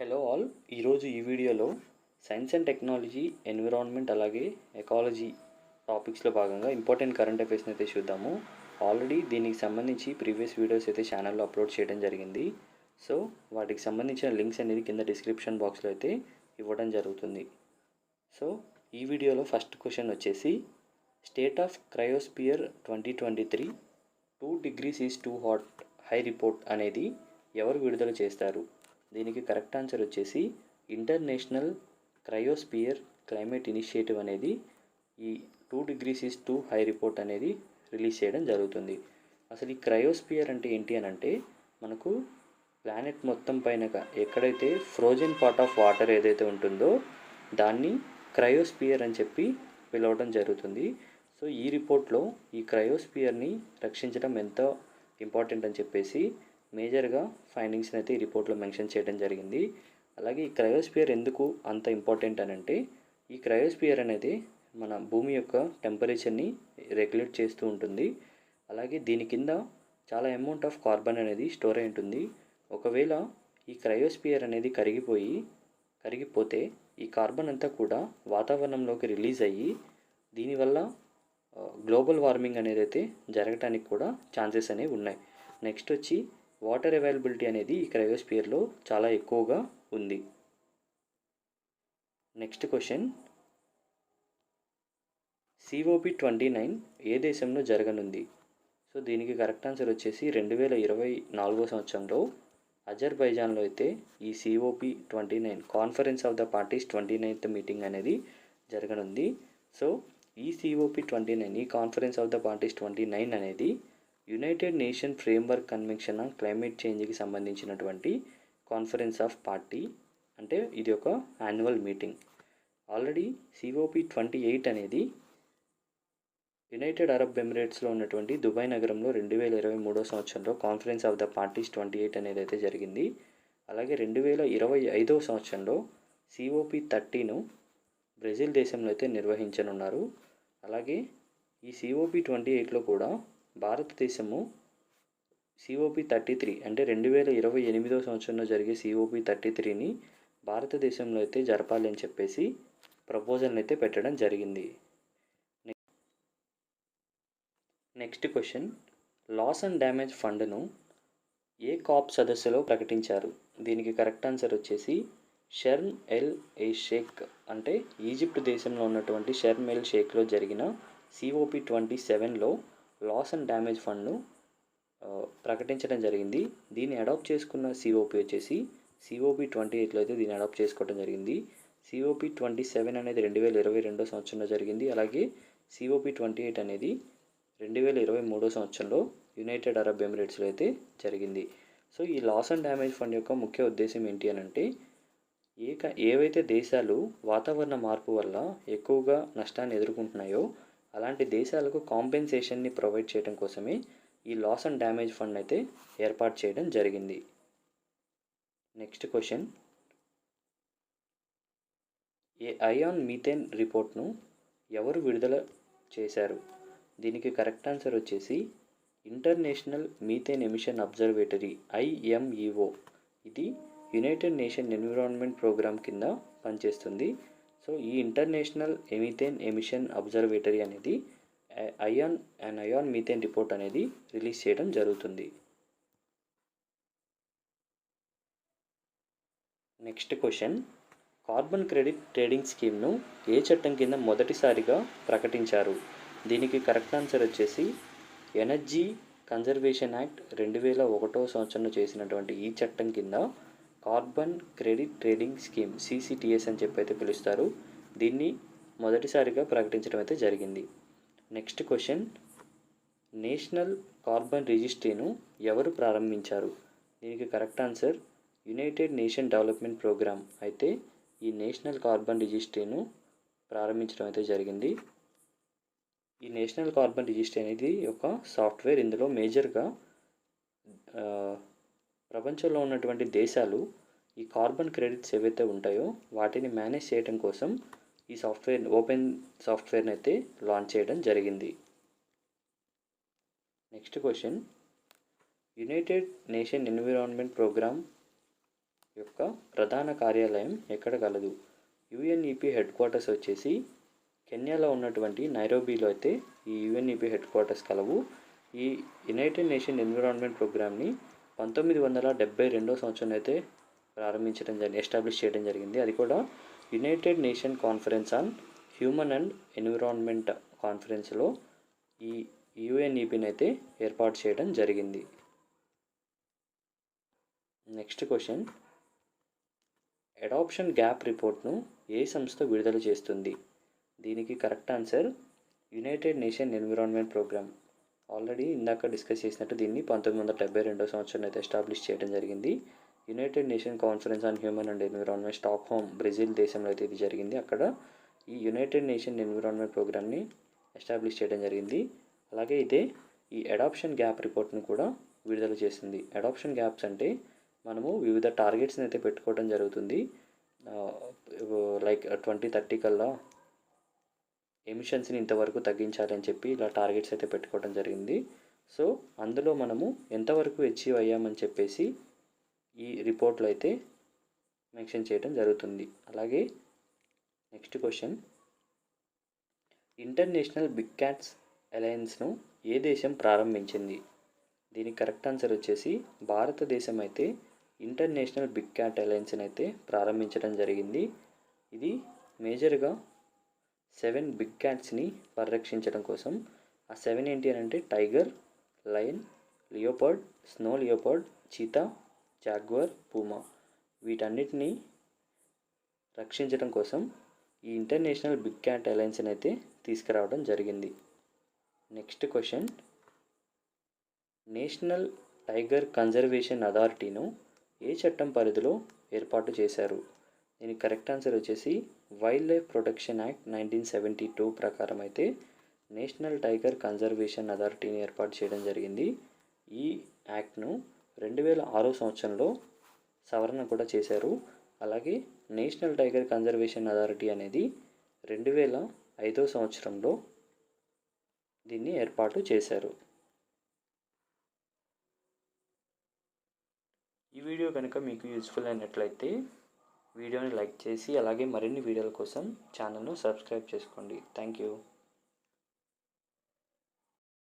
Hello all. ఈరోజు ఈ వీడియోలో సైన్స్ అండ్ టెక్నాలజీ, ఎన్విరాన్మెంట్ అలాగే ఎకాలజీ టాపిక్స్లో భాగంగా ఇంపార్టెంట్ కరెంట్ అఫైర్స్ని అయితే చూద్దాము. ఆల్రెడీ దీనికి సంబంధించి ప్రీవియస్ వీడియోస్ అయితే ఛానల్లో అప్లోడ్ చేయడం జరిగింది. సో వాటికి సంబంధించిన లింక్స్ అనేది కింద డిస్క్రిప్షన్ బాక్స్లో అయితే ఇవ్వడం జరుగుతుంది. సో ఈ వీడియోలో ఫస్ట్ క్వశ్చన్ వచ్చేసి state of cryosphere 2023 2 degrees is too hot high report అనేది ఎవరు విడుదల చేస్తారు? దీనికి కరెక్ట్ ఆన్సర్ వచ్చేసి ఇంటర్నేషనల్ క్రయోస్పియర్ క్లైమేట్ ఇనిషియేటివ్ అనేది ఈ 2 degrees is two high report అనేది రిలీజ్ చేయడం జరుగుతుంది. అసలు ఈ క్రయోస్పియర్ అంటే ఏంటి అని అంటే మనకు ప్లానెట్ మొత్తం పైన ఎక్కడైతే ఫ్రోజన్ పార్ట్ ఆఫ్ వాటర్ ఏదైతే ఉంటుందో దాన్ని క్రయోస్పియర్ అని చెప్పి పిలవడం జరుగుతుంది. సో ఈ రిపోర్ట్లో ఈ క్రయోస్పియర్ని రక్షించడం ఎంతో ఇంపార్టెంట్ అని చెప్పేసి మేజర్గా ఫైండింగ్స్ని అయితే ఈ రిపోర్ట్లో మెన్షన్ చేయడం జరిగింది. అలాగే ఈ క్రయోస్పియర్ ఎందుకు అంత ఇంపార్టెంట్ అని అంటే ఈ క్రయోస్పియర్ అనేది మన భూమి యొక్క టెంపరేచర్ని రెగ్యులేట్ చేస్తూ ఉంటుంది. అలాగే దీని కింద చాలా అమౌంట్ ఆఫ్ కార్బన్ అనేది స్టోర్ అయి ఉంటుంది. ఒకవేళ ఈ క్రయోస్పియర్ అనేది కరిగిపోతే ఈ కార్బన్ అంతా కూడా వాతావరణంలోకి రిలీజ్ అయ్యి దీనివల్ల గ్లోబల్ వార్మింగ్ అనేది అయితే జరగటానికి కూడా ఛాన్సెస్ అనేవి ఉన్నాయి. నెక్స్ట్ వచ్చి వాటర్ అవైలబిలిటీ అనేది ఈ క్రయోస్పియర్లో చాలా ఎక్కువగా ఉంది. నెక్స్ట్ క్వశ్చన్ COP29 ఏ దేశంలో జరగనుంది? సో దీనికి కరెక్ట్ ఆన్సర్ వచ్చేసి 2024 సంవత్సరంలో అజర్బైజాన్లో అయితే ఈ COP29 conference of the parties 29th meeting అనేది జరగనుంది. సో ఈ COP29 ఈ కాన్ఫరెన్స్ ఆఫ్ ద పార్టీస్ 29 అనేది united nation framework convention on climate చేంజ్కి సంబంధించినటువంటి కాన్ఫరెన్స్ ఆఫ్ పార్టీ, అంటే ఇది ఒక యాన్యువల్ మీటింగ్. ఆల్రెడీ COP28 అనేది యునైటెడ్ అరబ్ ఎమిరేట్స్లో ఉన్నటువంటి దుబాయ్ నగరంలో 2023 సంవత్సరంలో కాన్ఫరెన్స్ ఆఫ్ ద పార్టీస్ 28 అనేది అయితే జరిగింది. అలాగే 2025 సంవత్సరంలో COP30ను బ్రెజిల్ దేశంలో అయితే నిర్వహించనున్నారు. అలాగే ఈ COP28లో కూడా భారతదేశము COP33 అంటే 2028 సంవత్సరంలో జరిగే COP33ని భారతదేశంలో అయితే జరపాలి అని చెప్పేసి ప్రపోజల్ని అయితే పెట్టడం జరిగింది. Next question loss and damage ఫండ్ను ఏ కాప్ సదస్సులో ప్రకటించారు? దీనికి కరెక్ట్ ఆన్సర్ వచ్చేసి షర్మ్ ఎల్ షేక్ అంటే ఈజిప్ట్ దేశంలో ఉన్నటువంటి షర్మ్ ఎల్ షేక్లో జరిగిన COP27లో లాస్ అండ్ డ్యామేజ్ ఫండ్ను ప్రకటించడం జరిగింది. దీన్ని అడాప్ట్ చేసుకున్న COP వచ్చేసి COP28లో అయితే దీన్ని అడాప్ట్ చేసుకోవడం జరిగింది. COP27 అనేది 2022 సంవత్సరంలో జరిగింది. అలాగే COP28 అనేది 2023 సంవత్సరంలో యునైటెడ్ అరబ్ ఎమిరేట్స్లో అయితే జరిగింది. సో ఈ లాస్ అండ్ డ్యామేజ్ ఫండ్ యొక్క ముఖ్య ఉద్దేశం ఏంటి అని అంటే ఏవైతే దేశాలు వాతావరణ మార్పు వల్ల ఎక్కువగా నష్టాన్ని ఎదుర్కొంటున్నాయో అలాంటి దేశాలకు కాంపెన్సేషన్ని ప్రొవైడ్ చేయడం కోసమే ఈ లాస్ అండ్ డ్యామేజ్ ఫండ్ అయితే ఏర్పాటు చేయడం జరిగింది. నెక్స్ట్ క్వశ్చన్ అయాన్ మీథేన్ రిపోర్ట్ను ఎవరు విడుదల చేశారు? దీనికి కరెక్ట్ ఆన్సర్ వచ్చేసి international methane emission observatory IMEO. ఇది యునైటెడ్ నేషన్ ఎన్విరాన్మెంట్ ప్రోగ్రామ్ కింద పనిచేస్తుంది. సో ఈ ఇంటర్నేషనల్ మీథేన్ ఎమిషన్ అబ్జర్వేటరీ అనేది అయాన్ మీథేన్ రిపోర్ట్ అనేది రిలీజ్ చేయడం జరుగుతుంది. Next question carbon credit trading స్కీమ్ను ఏ చట్టం కింద మొదటిసారిగా ప్రకటించారు? దీనికి కరెక్ట్ ఆన్సర్ వచ్చేసి ఎనర్జీ కన్జర్వేషన్ యాక్ట్ 2001 సంవత్సరంలో చేసినటువంటి ఈ చట్టం కింద carbon credit trading scheme CCTS అని చెప్పి అయితే పిలుస్తారు. దీన్ని మొదటిసారిగా ప్రకటించడం అయితే జరిగింది. నెక్స్ట్ క్వశ్చన్ నేషనల్ కార్బన్ రిజిస్ట్రీను ఎవరు ప్రారంభించారు? దీనికి correct answer United Nation Development Programme అయితే ఈ నేషనల్ కార్బన్ రిజిస్ట్రీను ప్రారంభించడం అయితే జరిగింది. ఈ నేషనల్ కార్బన్ రిజిస్ట్రీ అనేది ఒక సాఫ్ట్వేర్. ఇందులో మేజర్గా ప్రపంచంలో ఉన్నటువంటి దేశాలు ఈ కార్బన్ క్రెడిట్స్ ఏవైతే ఉంటాయో వాటిని మేనేజ్ చేయడం కోసం ఈ సాఫ్ట్వేర్ ఓపెన్ సాఫ్ట్వేర్ని అయితే లాంచ్ చేయడం జరిగింది. Next question United nation environment Programme యొక్క ప్రధాన కార్యాలయం ఎక్కడ కలదు? యుఎన్ఈపి హెడ్ క్వార్టర్స్ వచ్చేసి కెన్యాలో ఉన్నటువంటి నైరోబీలో అయితే ఈ యుఎన్ఈపి హెడ్ క్వార్టర్స్ కలవు. ఈ యునైటెడ్ నేషన్ ఎన్విరాన్మెంట్ ప్రోగ్రామ్ని 1972 సంవత్సరంలో అయితే ఎస్టాబ్లిష్ చేయడం జరిగింది. అది కూడా United Nation conference on human and environment కాన్ఫరెన్స్లో ఈ యుఎన్ఈపిని అయితే ఏర్పాటు చేయడం జరిగింది. నెక్స్ట్ క్వశ్చన్, అడాప్షన్ గ్యాప్ రిపోర్ట్ను ఏ సంస్థ విడుదల చేస్తుంది? దీనికి correct answer United nation environment Programme. Already ఇందాక డిస్కస్ చేసినట్టు దీన్ని 1972 సంవత్సరంలో అయితే ఎస్టాబ్లిష్ చేయడం జరిగింది. United Nation conference on human and environment Stockholm Brazil దేశంలో అయితే ఇది జరిగింది. అక్కడ ఈ యునైటెడ్ నేషన్ ఎన్విరాన్మెంట్ ప్రోగ్రామ్ని ఎస్టాబ్లిష్ చేయడం జరిగింది. అలాగే ఇదే ఈ అడాప్షన్ గ్యాప్ రిపోర్ట్ను కూడా విడుదల చేసింది. అడాప్షన్ గ్యాప్స్ అంటే మనము వివిధ టార్గెట్స్ని అయితే పెట్టుకోవడం జరుగుతుంది. లైక్ 2030 కల్లా ఎమిషన్స్ని ఇంతవరకు తగ్గించాలని చెప్పి ఇలా టార్గెట్స్ అయితే పెట్టుకోవడం జరిగింది. సో అందులో మనము ఎంతవరకు అచీవ్ అయ్యామని చెప్పేసి ఈ రిపోర్ట్లో అయితే మెన్షన్ చేయడం జరుగుతుంది. అలాగే next question, international big cats అలయన్స్ను ఏ దేశం ప్రారంభించింది? దీనికి కరెక్ట్ ఆన్సర్ వచ్చేసి భారతదేశం అయితే ఇంటర్నేషనల్ బిగ్ క్యాట్ అలయన్స్ని అయితే ప్రారంభించడం జరిగింది. ఇది మేజర్గా 7 బిగ్ క్యాట్స్ని పరిరక్షించడం కోసం. ఆ 7 ఏంటి అని అంటే tiger, lion, leopard, snow leopard, cheetah, jaguar, puma, వీటన్నిటిని రక్షించడం కోసం ఈ ఇంటర్నేషనల్ బిగ్ క్యాట్ అలయన్స్ని అయితే తీసుకురావడం జరిగింది. Next question, national tiger conservation అథారిటీను ఏ చట్టం పరిధిలో ఏర్పాటు చేశారు? దీనికి కరెక్ట్ ఆన్సర్ వచ్చేసి వైల్డ్ లైఫ్ ప్రొటెక్షన్ యాక్ట్ 1972 ప్రకారం అయితే నేషనల్ టైగర్ కన్జర్వేషన్ అథారిటీని ఏర్పాటు చేయడం జరిగింది. ఈ యాక్ట్ను 2006 సంవత్సరంలో సవరణ కూడా చేశారు. అలాగే నేషనల్ టైగర్ కన్జర్వేషన్ అథారిటీ అనేది 2005 సంవత్సరంలో దీన్ని ఏర్పాటు చేశారు. ఈ వీడియో కనుక మీకు యూస్ఫుల్ అయినట్లయితే వీడియోని లైక్ చేసి అలాగే మరిన్ని వీడియోల కోసం ఛానల్ను సబ్స్క్రైబ్ చేసుకోండి. Thank you.